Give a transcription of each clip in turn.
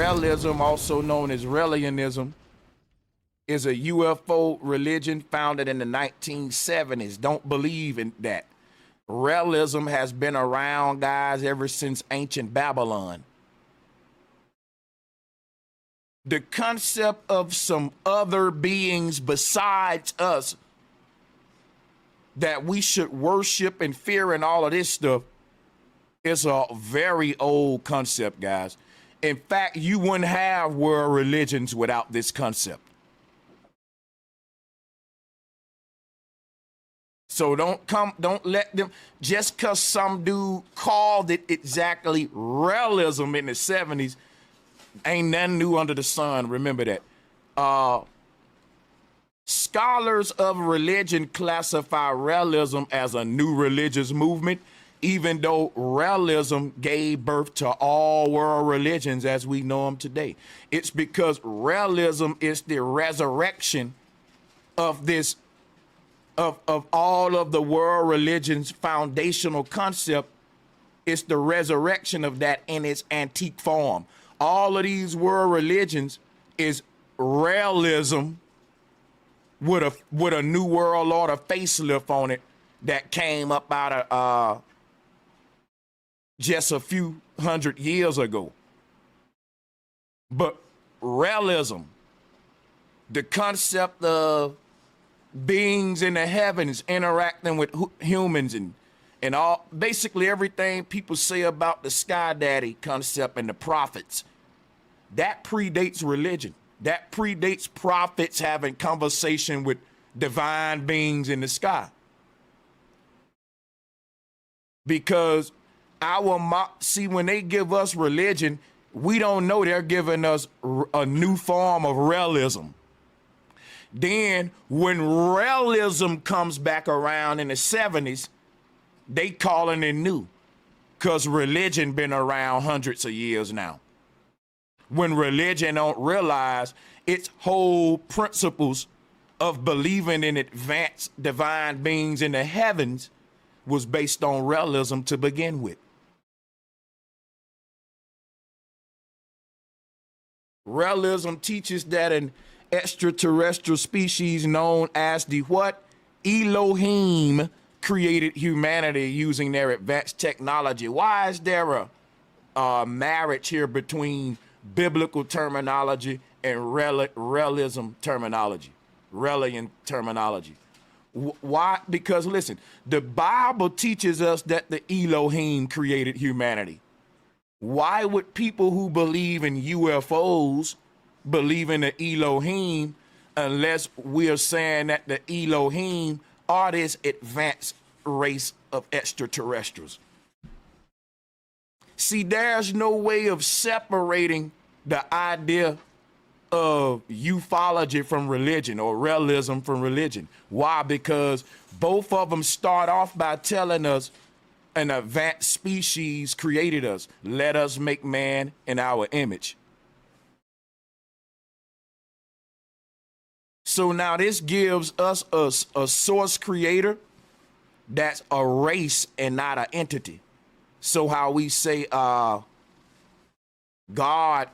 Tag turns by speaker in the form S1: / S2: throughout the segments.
S1: realism, also known as Relianism, is a UFO religion founded in the 1970s. Don't believe in that. Realism has been around, guys, ever since ancient Babylon. The concept of some other beings besides us that we should worship and fear and all of this stuff is a very old concept, guys. In fact, you wouldn't have world religions without this concept. So don't let them, just because some dude called it exactly realism in the 70s, ain't nothing new under the sun. Remember that. Scholars of religion classify realism as a new religious movement, even though realism gave birth to all world religions as we know them today. It's because realism is the resurrection of this, of all of the world religions' foundational concept. It's the resurrection of that in its antique form. All of these world religions is realism with a new world order facelift on it that came up out of just a few hundred years ago. But realism, the concept of beings in the heavens interacting with humans and all, basically everything people say about the sky daddy concept and the prophets, that predates religion. That predates prophets having conversation with divine beings in the sky. Because see, when they give us religion, we don't know they're giving us a new form of realism. Then when realism comes back around in the 70s, they calling it new, because religion been around hundreds of years now. When religion don't realize its whole principles of believing in advanced divine beings in the heavens was based on realism to begin with. Realism teaches that an extraterrestrial species known as the what? Elohim created humanity using their advanced technology. Why is there a marriage here between biblical terminology and realism terminology, Relian terminology? Why? Because listen, the Bible teaches us that the Elohim created humanity. Why would people who believe in UFOs believe in the Elohim unless we're saying that the Elohim are this advanced race of extraterrestrials? See, there's no way of separating the idea of ufology from religion or realism from religion. Why? Because both of them start off by telling us an advanced species created us. Let us make man in our image. So now this gives us a source creator that's a race and not an entity. So how we say God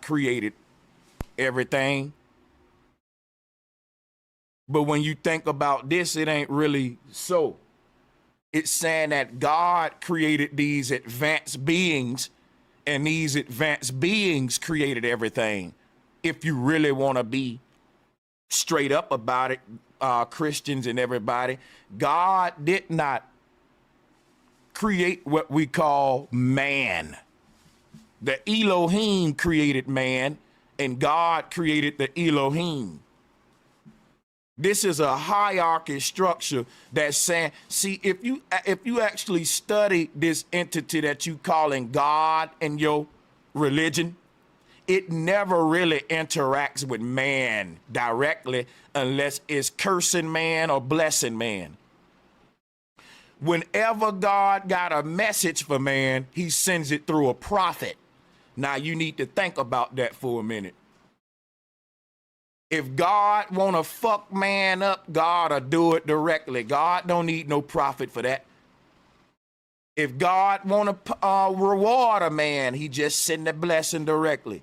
S1: created everything. But when you think about this, it ain't really so. It's saying that God created these advanced beings, and these advanced beings created everything. If you really want to be straight up about it, Christians and everybody, God did not create what we call man. The Elohim created man, and God created the Elohim. This is a hierarchy structure that's saying, see, if you actually study this entity that you calling God in your religion, it never really interacts with man directly unless it's cursing man or blessing man. Whenever God got a message for man, he sends it through a prophet. Now you need to think about that for a minute. If God want to fuck man up, God will do it directly. God don't need no prophet for that. If God want to reward a man, he just send the blessing directly.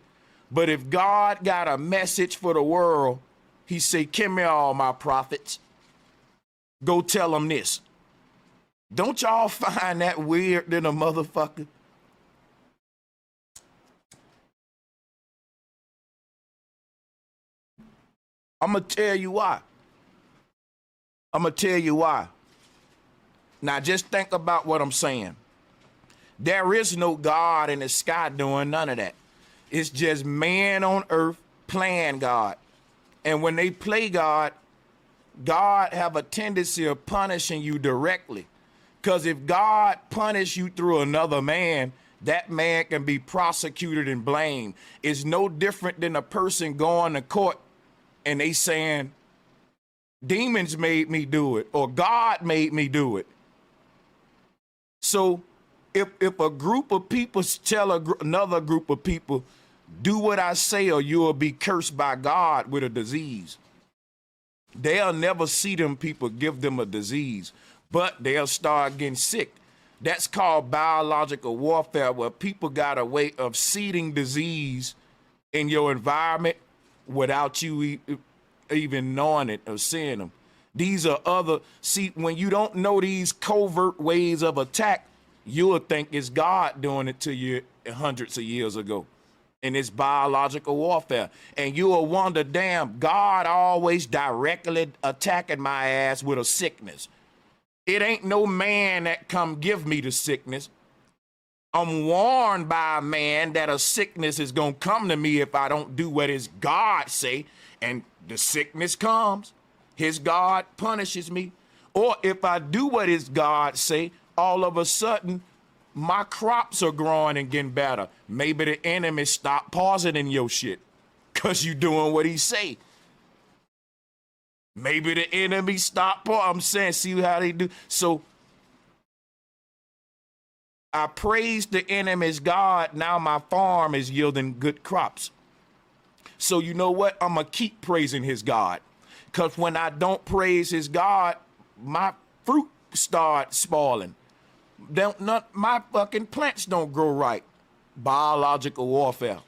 S1: But if God got a message for the world, he say, come here, all my prophets. Go tell them this. Don't y'all find that weird than a motherfucker? I'm going to tell you why. I'm going to tell you why. Now, just think about what I'm saying. There is no God in the sky doing none of that. It's just man on earth playing God. And when they play God, God have a tendency of punishing you directly. Because if God punish you through another man, that man can be prosecuted and blamed. It's no different than a person going to court and they saying, demons made me do it, or God made me do it. So if a group of people tell another group of people, do what I say or you will be cursed by God with a disease, they'll never see them people give them a disease, but they'll start getting sick. That's called biological warfare, where people got a way of seeding disease in your environment without you even knowing it or seeing them. These are when you don't know these covert ways of attack, you'll think it's God doing it to you hundreds of years ago. And it's biological warfare. And you'll wonder, damn, God always directly attacking my ass with a sickness. It ain't no man that come give me the sickness. I'm warned by a man that a sickness is going to come to me if I don't do what his God say. And the sickness comes. His God punishes me. Or if I do what his God say, all of a sudden, my crops are growing and getting better. Maybe the enemy stop pausing your shit because you doing what he say. Maybe the enemy stop. I'm saying, see how they do. So I praise the enemy's God. Now my farm is yielding good crops. So you know what? I'm going to keep praising his God. Because when I don't praise his God, my fruit starts spoiling. My fucking plants don't grow right. Biological warfare.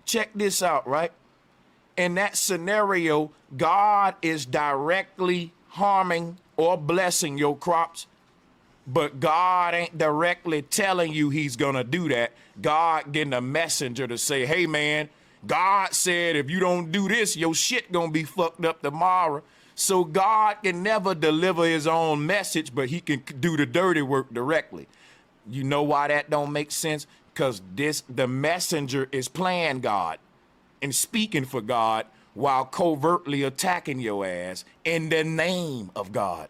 S1: Check this out, right? In that scenario, God is directly harming or blessing your crops, but God ain't directly telling you he's gonna do that. God getting a messenger to say, hey man, God said if you don't do this, your shit gonna be fucked up tomorrow. So God can never deliver his own message, but he can do the dirty work directly. You know why that don't make sense? Because the messenger is playing God and speaking for God while covertly attacking your ass in the name of God.